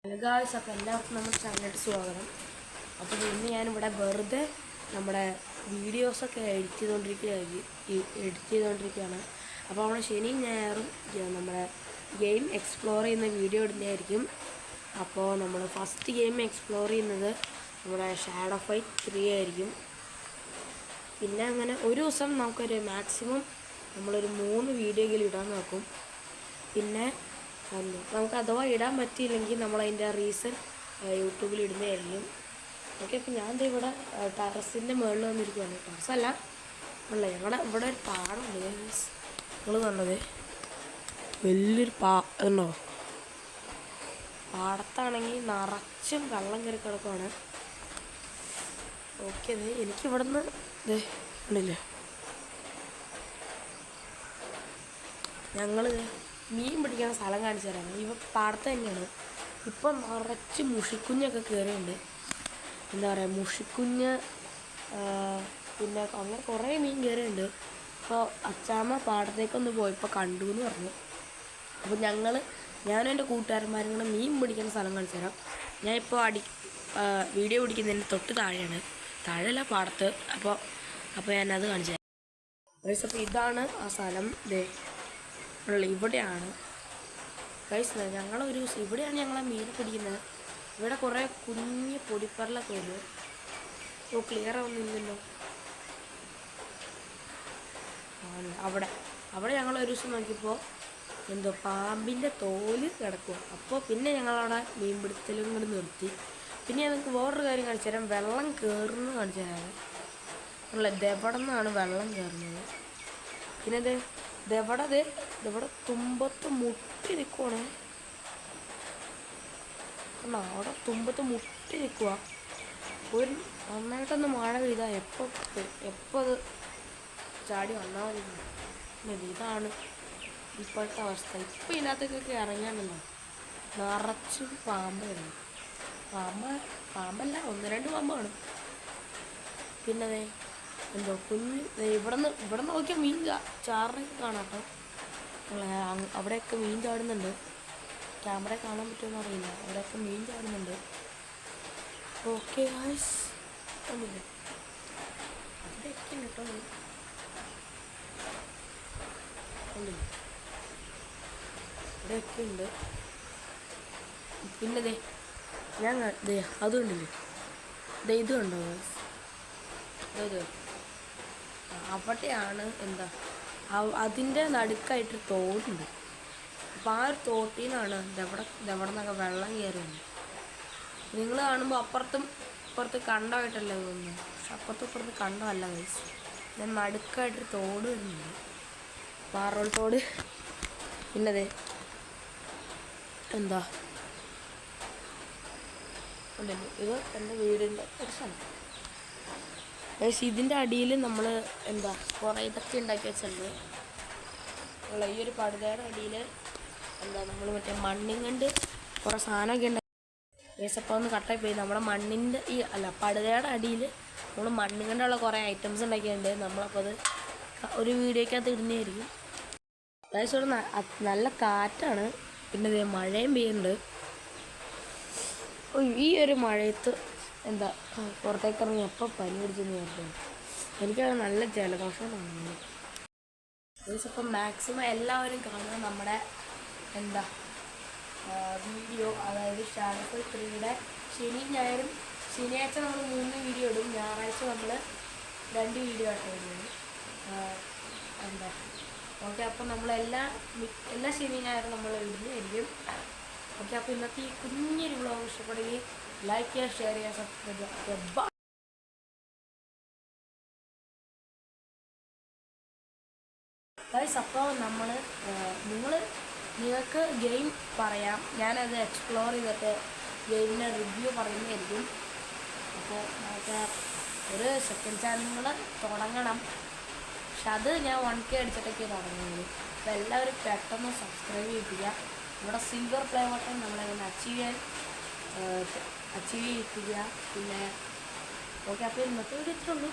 Hello guys, അപ്പോൾ എല്ലാവർക്കും നമ്മുടെ ചാനലിലോട്ട് സ്വാഗതം. അപ്പോൾ ഇന്ന് ഞാനിവിടെ വെറുതെ നമ്മുടെ വീഡിയോസൊക്കെ എഡിറ്റ് ചെയ്തുകൊണ്ടിരിക്കുകയാണ്. അപ്പോൾ നമ്മൾ ശനിയും ഞായറും നമ്മുടെ ഗെയിം എക്സ്പ്ലോർ ചെയ്യുന്ന വീഡിയോ ഇടുന്നതായിരിക്കും. അപ്പോൾ നമ്മൾ ഫസ്റ്റ് ഗെയിം എക്സ്പ്ലോർ ചെയ്യുന്നത് നമ്മുടെ ഷാഡോ ഫൈറ്റ് 3 ആയിരിക്കും. പിന്നെ അങ്ങനെ ഒരു ദിവസം നമുക്കൊരു മാക്സിമം നമ്മളൊരു 3 വീഡിയോയെങ്കിലും ഇടാൻ നോക്കും. പിന്നെ നമുക്ക് അഥവാ ഇടാൻ പറ്റിയില്ലെങ്കിൽ നമ്മളതിൻ്റെ റീസൺ യൂട്യൂബിൽ ഇടുന്നതായിരിക്കും. ഓക്കെ, അപ്പോൾ ഞാൻ ഇവിടെ ടെറസിൻ്റെ മുകളിൽ വന്നിരിക്കുകയാണ്. ടെറസല്ല അല്ല, ഞങ്ങളുടെ ഇവിടെ ഒരു പാടമുണ്ട്. നിങ്ങൾ കണ്ടത് വലിയൊരു ഉണ്ടോ? പാടത്താണെങ്കിൽ നിറച്ചും വെള്ളം കയറി കിടക്കുവാണ്. ഓക്കെ, എനിക്കിവിടെ നിന്ന് ഉണ്ടല്ലേ, ഞങ്ങൾ മീൻ പിടിക്കുന്ന സ്ഥലം കാണിച്ചു തരാം. പാടത്ത് തന്നെയാണ്. ഇപ്പം നിറച്ച് മുഷിക്കുഞ്ഞൊക്കെ കയറിയുണ്ട്. എന്താ പറയുക, മുഷിക്കുഞ്ഞ് പിന്നെ അങ്ങനെ കുറേ മീൻ കയറിയുണ്ട്. അപ്പോൾ അച്ചാമ്മ പാടത്തേക്കൊന്ന് പോയപ്പോൾ കണ്ടു എന്ന് പറഞ്ഞു. അപ്പോൾ ഞാനും എൻ്റെ കൂട്ടുകാരന്മാരും കൂടെ മീൻ പിടിക്കുന്ന സ്ഥലം കാണിച്ചു തരാം. ഞാൻ ഇപ്പോൾ വീഡിയോ പിടിക്കുന്നതിൻ്റെ തൊട്ട് താഴെയല്ല പാടത്ത്. അപ്പോൾ ഞാനത് കാണിച്ചു തരാം. അപ്പോൾ ഇതാണ് ആ സ്ഥലം. ഇവിടെയാണ് ഗൈസ്, ഇവിടെയാണ് ഞങ്ങൾ മീൻ പിടിക്കുന്നത്. ഇവിടെ കുറേ കുഞ്ഞ് പൊടിപ്പറലൊക്കെ ഉണ്ട്. ക്ലിയർ ആവുന്നില്ലല്ലോ. അവിടെ ഞങ്ങൾ ഒരു ദിവസം നോക്കിയപ്പോൾ പാമ്പിൻ്റെ തോല് കിടക്കുക. അപ്പോൾ പിന്നെ ഞങ്ങളവിടെ മീൻ പിടുത്തലും കൂടി നിർത്തി. പിന്നെ ഞങ്ങൾക്ക് വേറൊരു കാര്യം കാണിച്ചു തരാം. വെള്ളം കയറുന്നത് കാണിച്ചു തരാം. ഇതെവിടെ നിന്നാണ് വെള്ളം കയറുന്നത്. പിന്നെ ഇതെവിടെ തുമ്പത്ത് മുട്ടി നിൽക്കുവാണ്. അവിടെ തുമ്പത്ത് മുട്ടി നിൽക്കുക. ഒരു നന്നായിട്ടൊന്ന് മഴ പെയ്താൽ എപ്പോൾ അത് ചാടി വന്നാൽ മതി. ഇതാണ് ഇപ്പോഴത്തെ അവസ്ഥ. ഇപ്പം ഇതിനകത്തേക്കൊക്കെ ഇറങ്ങിയാണല്ലോ നിറച്ചും പാമ്പായിരുന്നു. പാമ്പല്ല, 1-2 പാമ്പാണ്. പിന്നെ കുഞ്ഞ് ഇവിടെ നോക്കിയാൽ മീൻ ചാറിനൊക്കെ കാണാം കേട്ടോ. അവിടെയൊക്കെ മീൻ ചാടുന്നുണ്ട്. ക്യാമറ കാണാൻ പറ്റുമെന്ന് അറിയില്ല. അവിടെയൊക്കെ മീൻ ചാടുന്നുണ്ട്. ഓക്കെ ഗായ്സ്, കണ്ടില്ലേ, അവിടെയൊക്കെ ഉണ്ട് കേട്ടോ. കണ്ടില്ലേ, അവിടെയൊക്കെ ഉണ്ട്. പിന്നെ ഞാൻ അതുകൊണ്ടില്ലേ, ഇത് കണ്ടോ ഗായ്സ്, അവിടെയാണ് അതിൻ്റെ നടുക്കായിട്ട് തോടുണ്ട്. അപ്പോൾ ആ ഒരു തോട്ടിൽ നിന്നാണ് ഇതെവിടെ നിന്നൊക്കെ വെള്ളം കയറുന്നത്. നിങ്ങൾ കാണുമ്പോൾ ഇപ്പുറത്ത് കണ്ടമായിട്ടല്ലേ തോന്നുന്നത്. പക്ഷെ ഇപ്പുറത്ത് കണ്ടമല്ല ഗൈസ്. ഞാൻ നടുക്കായിട്ടൊരു തോട് വരുന്നുണ്ട്, പാറോൾ തോട്. പിന്നെ ഉണ്ടല്ലോ, ഇത് എൻ്റെ വീടിൻ്റെ ഒരു സ്ഥലം. ഇതിൻ്റെ അടിയിൽ നമ്മൾ കുറേ ഇതൊക്കെ ഉണ്ടാക്കി വെച്ചിട്ടുണ്ട്. ഈ ഒരു പടുതയുടെ അടിയിൽ നമ്മൾ മറ്റേ മണ്ണും കൊണ്ട് കുറേ സാധനമൊക്കെ ഉണ്ടാക്കി. അപ്പോൾ ഒന്ന് കട്ടായി പോയി. നമ്മുടെ മണ്ണിൻ്റെ പടുതയുടെ അടിയിൽ നമ്മൾ മണ്ണും കൊണ്ടുള്ള കുറേ ഐറ്റംസ് ഉണ്ടാക്കിയിട്ടുണ്ട്. നമ്മളപ്പോൾ അത് ഒരു വീഡിയോക്കകത്ത് ഇടുന്നതായിരിക്കും. അതായത് നല്ല കാറ്റാണ്. പിന്നെ മഴയും പെയ്യുന്നുണ്ട്. ഈ ഒരു മഴയത്ത് പുറത്തേക്ക് ഇറങ്ങി എപ്പോൾ പനി പിടിച്ചെന്ന് പറഞ്ഞു. എനിക്കത് നല്ല ജലദോഷം തോന്നുന്നു. അപ്പം മാക്സിമം എല്ലാവരും കാണുക നമ്മുടെ വീഡിയോ. അതായത് ഷാഡോ ഫൈറ്റ് 3യുടെ ശനിയും ഞായറും. ശനിയാഴ്ച നമ്മൾ 3 വീഡിയോ ഇടും. ഞായറാഴ്ച നമ്മൾ 2 വീഡിയോ ആയിട്ട് ഇടുന്നത്. ഓക്കെ, അപ്പം നമ്മളെല്ലാ ശനിയും ഞായറും നമ്മൾ ഇടുന്നതായിരിക്കും. ഓക്കെ, അപ്പോൾ ഇന്നത്തെ ഈ കുഞ്ഞൊരു വ്ളോഗ് ഇഷ്ടപ്പെടുകയും ലൈക്ക് ചെയ്യുക, ഷെയർ ചെയ്യുക, സബ്സ്ക്രൈബ് ചെയ്യുക. ഗൈസ്, അപ്പോൾ നിങ്ങൾക്ക് ഗെയിം പറയാം. ഞാനത് എക്സ്പ്ലോർ ചെയ്തിട്ട് ഗെയിമിൻ്റെ റിവ്യൂ പറയുന്നതായിരിക്കും. അപ്പോൾ നമുക്ക് ഒരു സെക്കൻഡ് ചാനൽ തുടങ്ങണം. പക്ഷെ അത് ഞാൻ 1K അടിച്ചിട്ടൊക്കെ തുടങ്ങുന്നത്. അപ്പോൾ എല്ലാവരും പെട്ടെന്ന് സബ്സ്ക്രൈബ് ചെയ്യിപ്പിക്കുക. ഇവിടെ സിൽവർ പ്ലേ ബട്ടൺ നമ്മളെങ്ങനെ അച്ചീവ് ചെയ്യിപ്പിക്കുക. പിന്നെ ഓക്കെ, അപ്പോൾ ഇന്നത്തെ വീഡിയോ ഇത്രയുള്ളൂ.